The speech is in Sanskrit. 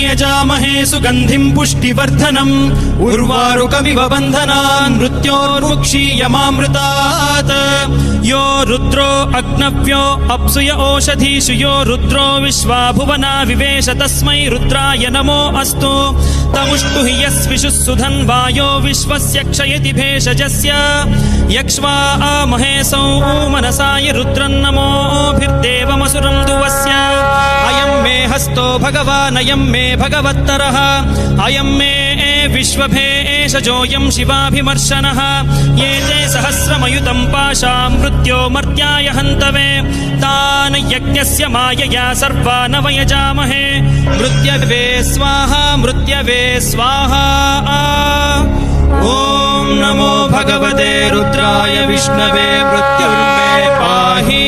यजामहे सुगन्धिं पुष्टिवर्धनम् उर्वारुकमिव बन्धनान् मृत्योर्मुक्षीयमामृतात् यो रुद्रो अग्नव्यो अप्सुय ओषधीषु यो रुद्रो विश्वा भुवना विवेश तस्मै रुद्राय नमो अस्तु तमुष्टु हि यस्विषुः सुधन्वायो विश्वस्य क्षयति भेषजस्य यक्ष्वा महेशौ मनसाय रुद्रन्नमोभिर्देवमसुरं दुवस्य अयं मे हस्तो भगवान् अयं मे भगवत्तरः अयं मे विश्वभेषजोऽयं शिवाभिमर्शनः ये ते सहस्रमयुतं पाशां मृत्यो मर्त्याय हन्तवे तान् यज्ञस्य मायया सर्वान् वयजामहे मृत्यवे स्वाहा मृत्यवे स्वाहा ॐ नमो भगवते रुद्राय विष्णवे मृत्युर्मे पाहि